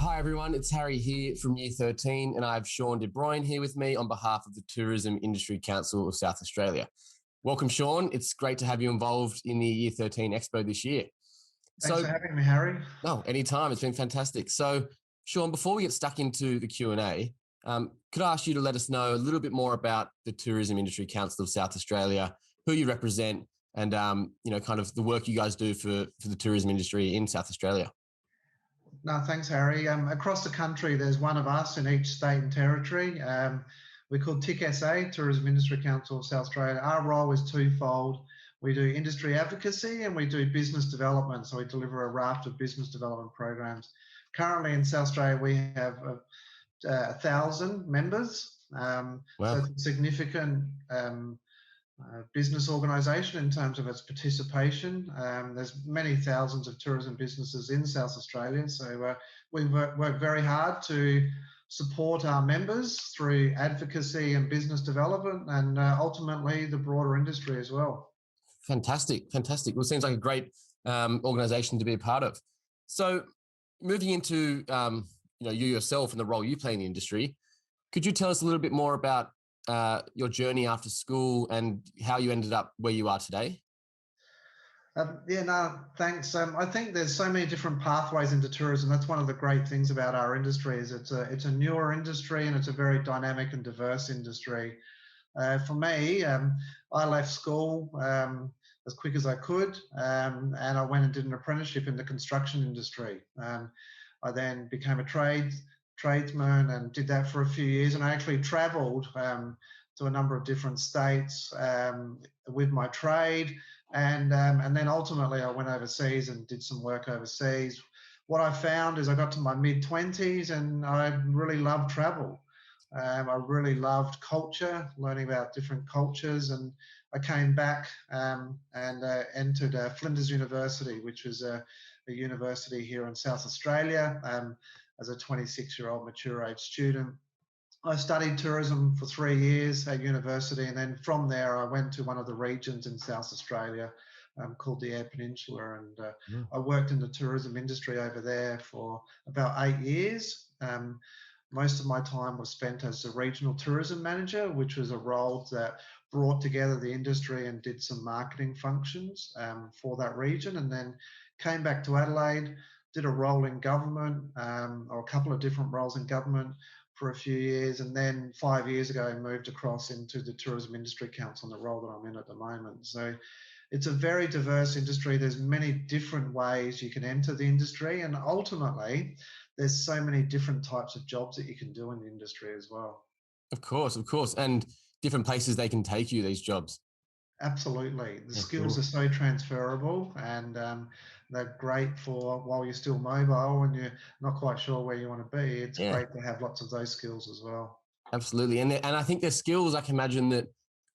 Hi everyone, it's Harry here from Year 13 and I have Shaun de Bruyn here with me on behalf of the Tourism Industry Council of South Australia. Welcome Shaun, it's great to have you involved in the Year 13 Expo this year. Thanks for having me, Harry. No, anytime, it's been fantastic. So Shaun, before we get stuck into the Q&A, could I ask you to let us know a little bit more about the Tourism Industry Council of South Australia, who you represent and kind of the work you guys do for the tourism industry in South Australia? No, thanks, Harry. Across the country, there's one of us in each state and territory. We're called TiCSA, Tourism Industry Council of South Australia. Our role is twofold. We do industry advocacy and we do business development. So we deliver a raft of business development programs. Currently in South Australia, we have 1,000 members. Wow. So it's a significant business organisation in terms of its participation. There's many thousands of tourism businesses in South Australia, so we work very hard to support our members through advocacy and business development and ultimately the broader industry as well. Fantastic, fantastic. Well, it seems like a great organisation to be a part of. So moving into you yourself and the role you play in the industry, could you tell us a little bit more about your journey after school and how you ended up where you are today? Thanks. I think there's so many different pathways into tourism. That's one of the great things about our industry is it's a newer industry and it's a very dynamic and diverse industry. For me, I left school as quick as I could and I went and did an apprenticeship in the construction industry. I then became a tradesman and did that for a few years, and I actually travelled to a number of different states with my trade, and then ultimately I went overseas and did some work overseas. What I found is I got to my mid-20s and I really loved travel. I really loved culture, learning about different cultures, and I came back and entered Flinders University, which was a university here in South Australia. As a 26-year-old mature age student, I studied tourism for 3 years at university, and then from there I went to one of the regions in South Australia called the Eyre Peninsula, and I worked in the tourism industry over there for about 8 years. Most of my time was spent as a regional tourism manager, which was a role that brought together the industry and did some marketing functions for that region, and then came back to Adelaide, did a role in government or a couple of different roles in government for a few years, and then 5 years ago I moved across into the Tourism Industry Council, the role that I'm in at the moment. So it's a very diverse industry. There's many different ways you can enter the industry, and ultimately there's so many different types of jobs that you can do in the industry as well. Of course, and different places they can take you, these jobs. Absolutely. The skills are so transferable, and they're great for while you're still mobile and you're not quite sure where you want to be. It's great to have lots of those skills as well. Absolutely. And I think there's skills I can imagine that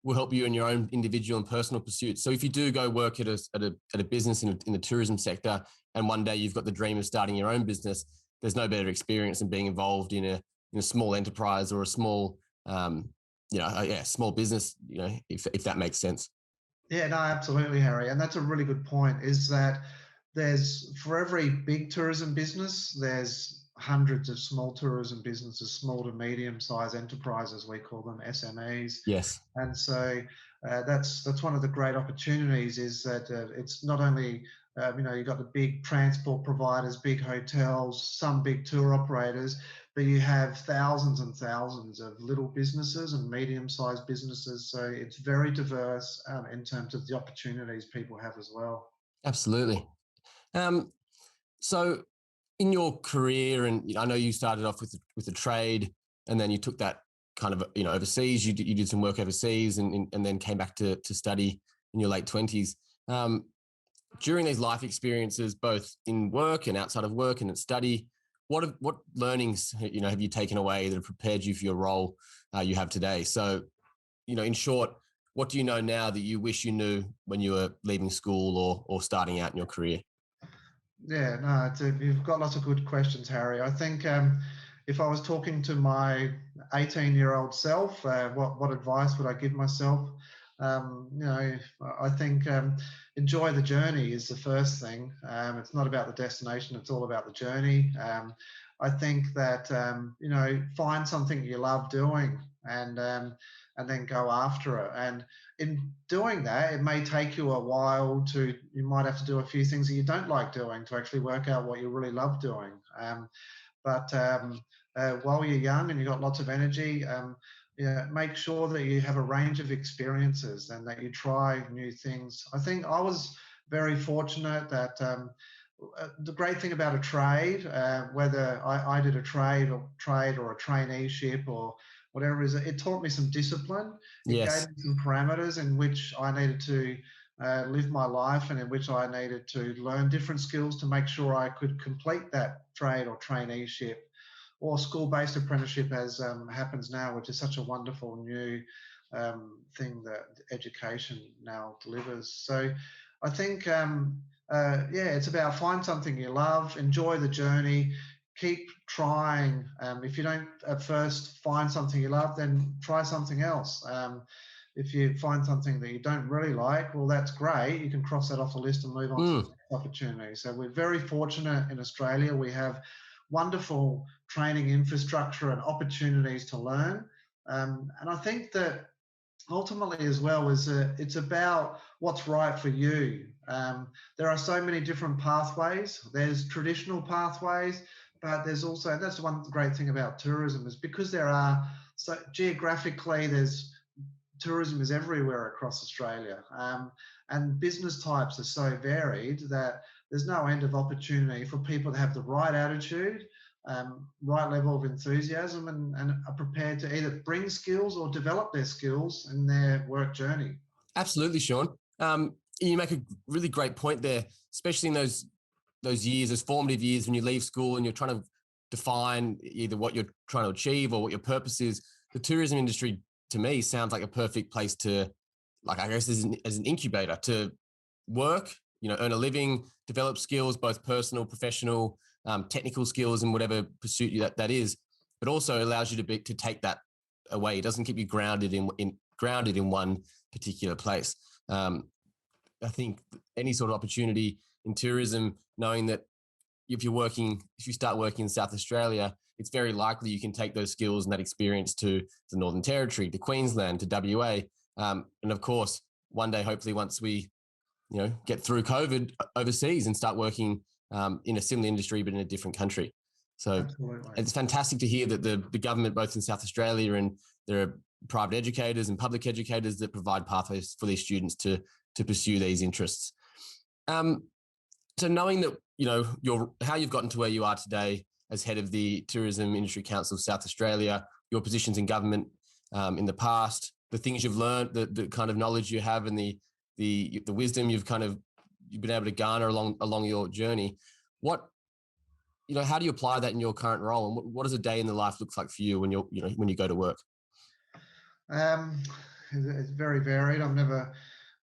will help you in your own individual and personal pursuits. So if you do go work at a business in the tourism sector, and one day you've got the dream of starting your own business, there's no better experience than being involved in a small enterprise or a small small business, if that makes sense. Yeah, no, absolutely, Harry. And that's a really good point, is that for every big tourism business, there's hundreds of small tourism businesses, small to medium-sized enterprises, we call them SMEs. Yes. And so that's one of the great opportunities, is that it's not only you've got the big transport providers, big hotels, some big tour operators, but you have thousands and thousands of little businesses and medium-sized businesses. So it's very diverse in terms of the opportunities people have as well. Absolutely. So in your career, and I know you started off with the trade, and then you took that kind of overseas. You did some work overseas, and then came back to study in your late 20s. During these life experiences, both in work and outside of work and at study, what learnings have you taken away that have prepared you for your role you have today? So, in short, what do you know now that you wish you knew when you were leaving school or starting out in your career? Yeah, no, you've got lots of good questions, Harry. I think if I was talking to my 18-year-old self, what advice would I give myself? I think enjoy the journey is the first thing. It's not about the destination, it's all about the journey. I think that, find something you love doing, and then go after it. And in doing that, it may take you a while you might have to do a few things that you don't like doing to actually work out what you really love doing. But while you're young and you've got lots of energy, make sure that you have a range of experiences and that you try new things. I think I was very fortunate that the great thing about a trade, whether I did a trade or a traineeship or whatever it is, it taught me some discipline. It Yes. gave me some parameters in which I needed to live my life, and in which I needed to learn different skills to make sure I could complete that trade or traineeship or school-based apprenticeship, as happens now, which is such a wonderful new thing that education now delivers. So I think, it's about find something you love, enjoy the journey, keep trying. If you don't at first find something you love, then try something else. If you find something that you don't really like, well, that's great. You can cross that off the list and move on to the next opportunity. So we're very fortunate in Australia. We have wonderful training infrastructure and opportunities to learn. And I think that ultimately as well is it's about what's right for you. There are so many different pathways. There's traditional pathways, but there's also, that's one great thing about tourism, is because there are, so geographically tourism is everywhere across Australia, and business types are so varied that there's no end of opportunity for people to have the right attitude, right level of enthusiasm, and are prepared to either bring skills or develop their skills in their work journey. Absolutely, Shaun. You make a really great point there, especially in those years, those formative years when you leave school and you're trying to define either what you're trying to achieve or what your purpose is. The tourism industry, to me, sounds like a perfect place to, like, I guess, as an incubator to work, earn a living, develop skills, both personal, professional, technical skills in whatever pursuit that is, but also allows you to take that away. It doesn't keep you grounded in one particular place. I think any sort of opportunity in tourism, knowing that if you start working in South Australia, it's very likely you can take those skills and that experience to the Northern Territory, to Queensland, to WA. And of course, one day, hopefully, once we, get through COVID, overseas and start working in a similar industry, but in a different country. So Absolutely. It's fantastic to hear that the government, both in South Australia, and there are private educators and public educators that provide pathways for these students to pursue these interests. So knowing that, how you've gotten to where you are today as head of the Tourism Industry Council of South Australia, your positions in government in the past, the things you've learned, the kind of knowledge you have, and the wisdom you've been able to garner along your journey. How do you apply that in your current role, and what does a day in the life look like for you when when you go to work? It's very varied.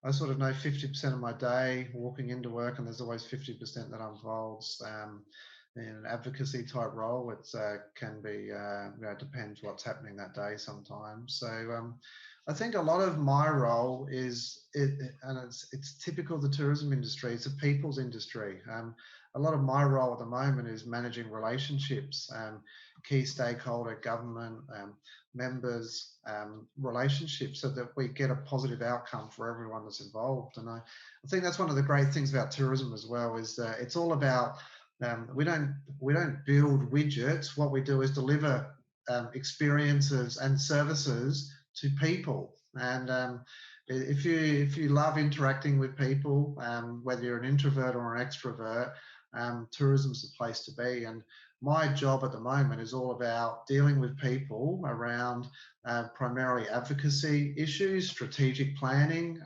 I sort of know 50% of my day walking into work, and there's always 50% that involves in an advocacy type role. It can be, depends what's happening that day sometimes. So I think a lot of my role is, and it's typical of the tourism industry, it's a people's industry. A lot of my role at the moment is managing relationships, key stakeholder, government, members, relationships, so that we get a positive outcome for everyone that's involved. And I think that's one of the great things about tourism as well, is that it's all about, we don't build widgets. What we do is deliver experiences and services to people. And if you love interacting with people, whether you're an introvert or an extrovert, tourism's the place to be. And my job at the moment is all about dealing with people around primarily advocacy issues, strategic planning.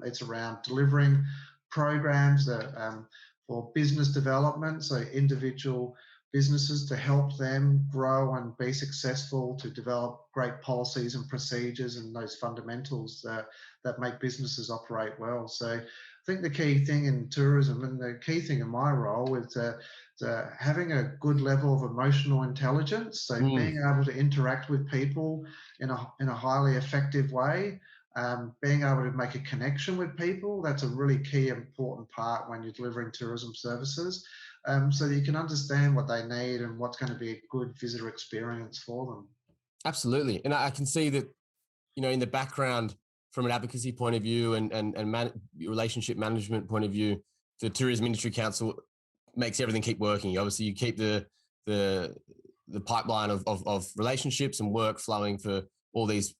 It's around delivering programs that for business development, so individual businesses, to help them grow and be successful, to develop great policies and procedures and those fundamentals that make businesses operate well. So I think the key thing in tourism, and the key thing in my role, is having a good level of emotional intelligence. So being able to interact with people in a highly effective way, being able to make a connection with people, that's a really key important part when you're delivering tourism services. so that you can understand what they need and what's going to be a good visitor experience for them. Absolutely. And I can see that, in the background from an advocacy point of view and relationship management point of view, the Tourism Industry Council makes everything keep working. Obviously, you keep the pipeline of relationships and work flowing for all these,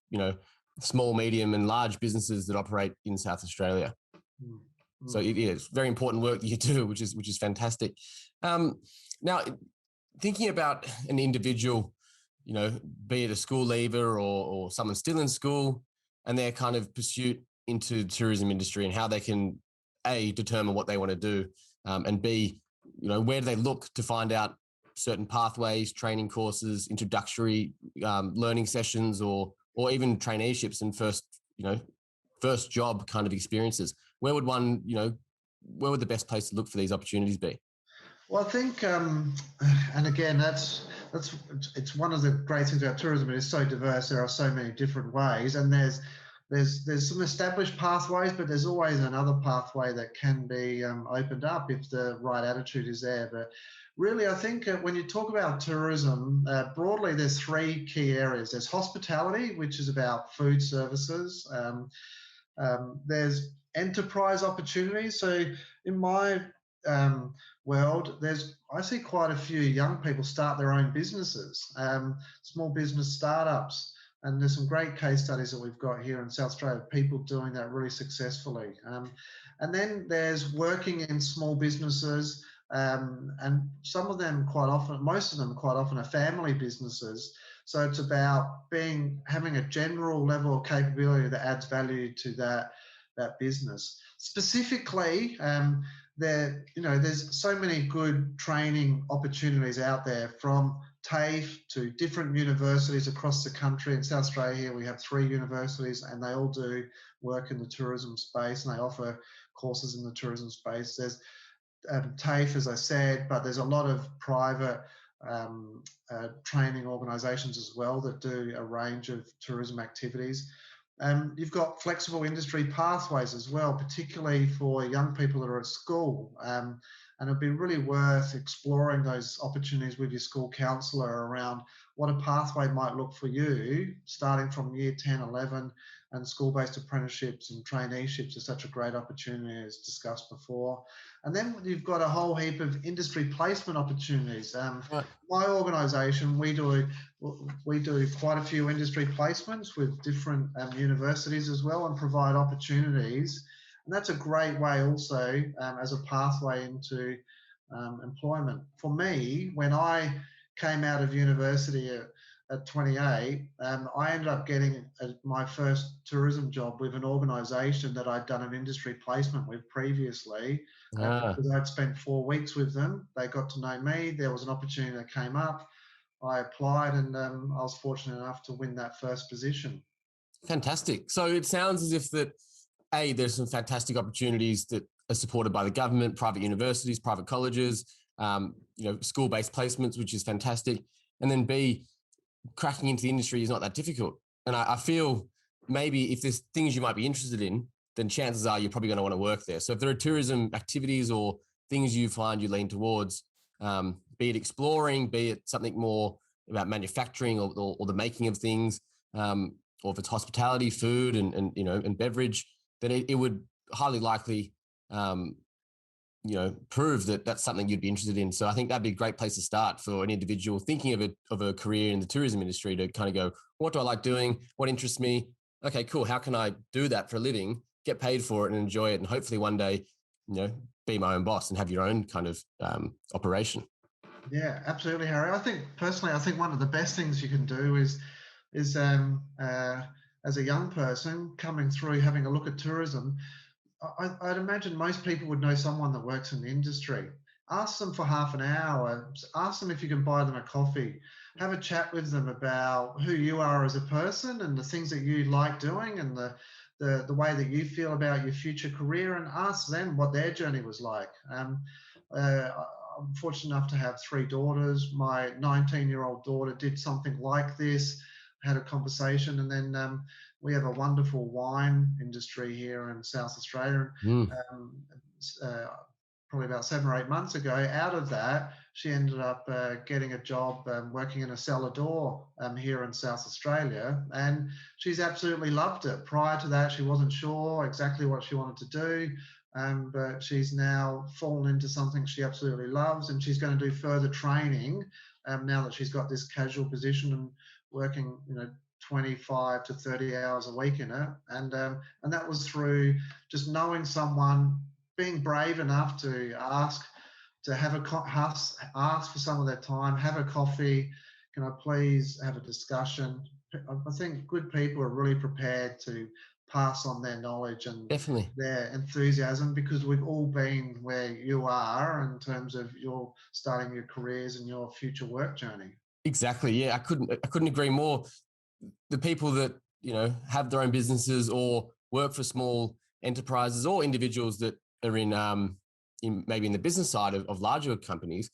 small, medium, and large businesses that operate in South Australia. Mm-hmm. So it's very important work that you do, which is fantastic. Now, thinking about an individual, be it a school leaver or someone still in school, and their kind of pursuit into the tourism industry and how they can A, determine what they want to do, and B, where do they look to find out certain pathways, training courses, introductory learning sessions, or even traineeships and first job kind of experiences. Where would one, where would the best place to look for these opportunities be? Well, I think, and again, it's one of the great things about tourism. It is so diverse. There are so many different ways, and there's some established pathways, but there's always another pathway that can be opened up if the right attitude is there. But really, I think when you talk about tourism, broadly, there's three key areas. There's hospitality, which is about food services. There's enterprise opportunities. So in my world, I see quite a few young people start their own businesses, small business startups. And there's some great case studies that we've got here in South Australia, people doing that really successfully. And then there's working in small businesses, and some of them most of them quite often are family businesses. So it's about having a general level of capability that adds value to that business. Specifically, there's so many good training opportunities out there, from TAFE to different universities across the country. In South Australia here, we have 3 universities, and they all do work in the tourism space, and they offer courses in the tourism space. There's TAFE, as I said, but there's a lot of private training organisations as well that do a range of tourism activities. You've got flexible industry pathways as well, particularly for young people that are at school. And it'd be really worth exploring those opportunities with your school counsellor around what a pathway might look for you, starting from year 10, 11, and school-based apprenticeships and traineeships are such a great opportunity, as discussed before. And then you've got a whole heap of industry placement opportunities. My organisation, we do quite a few industry placements with different universities as well, and provide opportunities. And that's a great way also as a pathway into employment. For me, when I came out of university at 28, I ended up getting my first tourism job with an organisation that I'd done an industry placement with previously. Because I'd spent 4 weeks with them. They got to know me. There was an opportunity that came up. I applied, and I was fortunate enough to win that first position. Fantastic. So it sounds as if that, A, there's some fantastic opportunities that are supported by the government, private universities, private colleges, school-based placements, which is fantastic. And then B, cracking into the industry is not that difficult. And I feel maybe if there's things you might be interested in, then chances are you're probably going to want to work there. So if there are tourism activities or things you find you lean towards, be it exploring, be it something more about manufacturing or the making of things, or if it's hospitality, food and beverage, then it would highly likely, prove that that's something you'd be interested in. So I think that'd be a great place to start for an individual thinking of a career in the tourism industry, to kind of go, what do I like doing? What interests me? Okay, cool. How can I do that for a living, get paid for it and enjoy it? And hopefully one day, be my own boss and have your own kind of operation. Yeah, absolutely, Harry. I think one of the best things you can do is as a young person coming through, having a look at tourism, I'd imagine most people would know someone that works in the industry. Ask them for half an hour. Ask them if you can buy them a coffee. Have a chat with them about who you are as a person and the things that you like doing, and the way that you feel about your future career, and ask them what their journey was like. I'm fortunate enough to have 3 daughters. My 19-year-old daughter did something like this, had a conversation, and then we have a wonderful wine industry here in South Australia. probably about 7 or 8 months ago. Out of that, she ended up getting a job working in a cellar door here in South Australia, and she's absolutely loved it. Prior to that, she wasn't sure exactly what she wanted to do, but she's now fallen into something she absolutely loves, and she's going to do further training now that she's got this casual position and working, 25 to 30 hours a week in it, and that was through just knowing someone, being brave enough to ask to ask for some of their time, have a coffee, can I please have a discussion. I think good people are really prepared to pass on their knowledge and Definitely. their enthusiasm, because we've all been where you are in terms of your starting your careers and your future work journey. Exactly. Yeah, I couldn't agree more. The people that, have their own businesses or work for small enterprises or individuals that are in maybe in the business side of larger companies,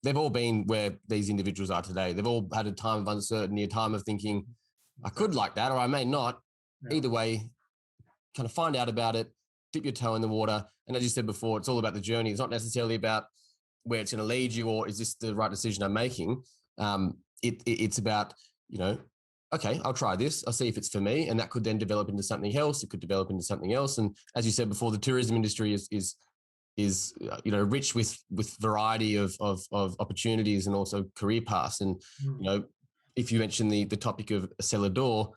they've all been where these individuals are today. They've all had a time of uncertainty, a time of thinking, I could like that, or I may not. Yeah. Either way, kind of find out about it, dip your toe in the water. And as you said before, it's all about the journey. It's not necessarily about where it's going to lead you, or is this the right decision I'm making? It's about, okay, I'll try this. I'll see if it's for me. And that could then develop into something else. It could develop into something else. And as you said before, the tourism industry is rich with variety of opportunities and also career paths. And, if you mention the topic of a cellar door,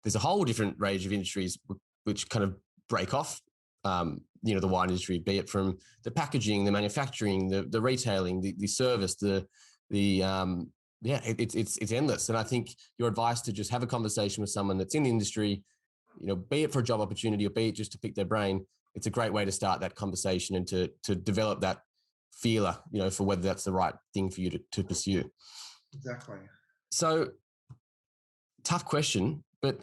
there's a whole different range of industries which kind of break off, the wine industry, be it from the packaging, the manufacturing, the retailing, the service, it's endless. And I think your advice to just have a conversation with someone that's in the industry, be it for a job opportunity or be it just to pick their brain, it's a great way to start that conversation and to develop that feeler, for whether that's the right thing for you to pursue. Exactly. So, tough question, but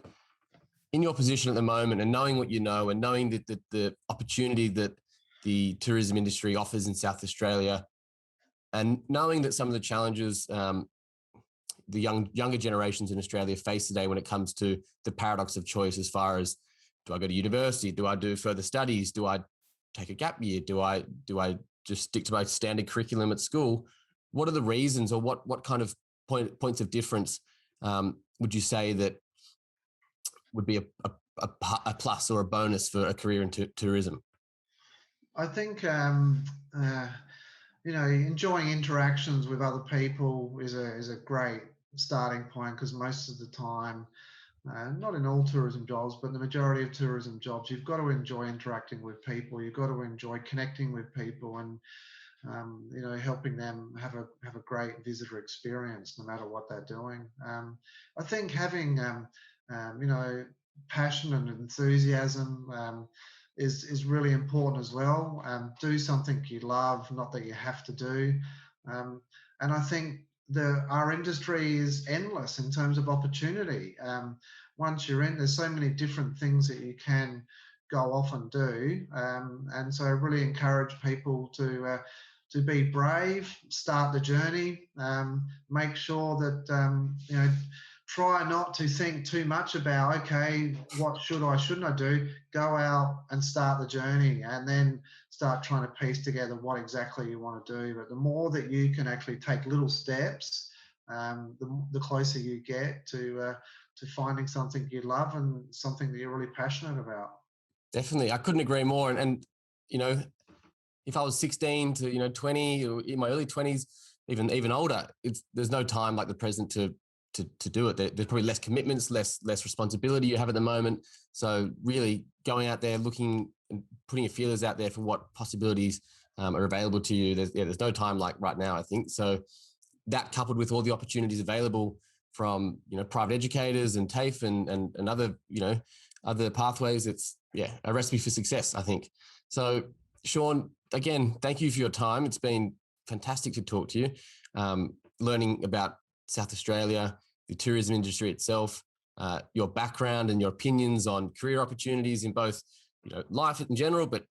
in your position at the moment and knowing what you know and knowing that the opportunity that the tourism industry offers in South Australia, and knowing that some of the challenges the younger generations in Australia face today when it comes to the paradox of choice, as far as, do I go to university? Do I do further studies? Do I take a gap year? Do I just stick to my standard curriculum at school? What are the reasons, or what kind of points of difference would you say that would be a plus or a bonus for a career in tourism? I think enjoying interactions with other people is a great starting point, because most of the time, not in all tourism jobs, but the majority of tourism jobs, you've got to enjoy interacting with people. You've got to enjoy connecting with people and helping them have a great visitor experience, no matter what they're doing. I think having passion and enthusiasm is really important as well. Do something you love, not that you have to do. And I think our industry is endless in terms of opportunity. Once you're in, there's so many different things that you can go off and do. And so I really encourage people to be brave, start the journey, make sure that, try not to think too much about, okay, what shouldn't I do? Go out and start the journey, and then start trying to piece together what exactly you want to do. But the more that you can actually take little steps, the closer you get to finding something you love and something that you're really passionate about. Definitely. I couldn't agree more. And if I was 16 to 20, or in my early 20s, even older, there's no time like the present to do it. There's probably less commitments, less responsibility you have at the moment. So really going out there, looking and putting your feelers out there for what possibilities are available to you. There's no time like right now, I think. So that, coupled with all the opportunities available from private educators and TAFE and other other pathways, it's a recipe for success, I think. So Shaun, again, thank you for your time. It's been fantastic to talk to you, learning about South Australia, the tourism industry itself, your background and your opinions on career opportunities in both, life in general, but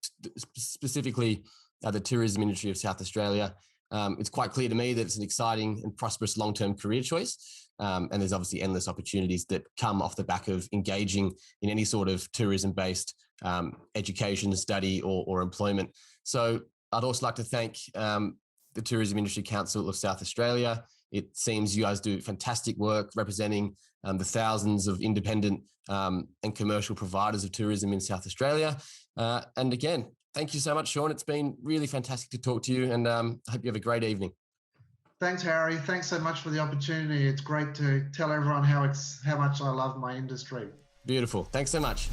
specifically the tourism industry of South Australia. It's quite clear to me that it's an exciting and prosperous long-term career choice. And there's obviously endless opportunities that come off the back of engaging in any sort of tourism-based education, study, or employment. So I'd also like to thank the Tourism Industry Council of South Australia. It seems you guys do fantastic work representing the thousands of independent and commercial providers of tourism in South Australia. And again, thank you so much, Shaun. It's been really fantastic to talk to you, and I hope you have a great evening. Thanks, Harry. Thanks so much for the opportunity. It's great to tell everyone how much I love my industry. Beautiful. Thanks so much.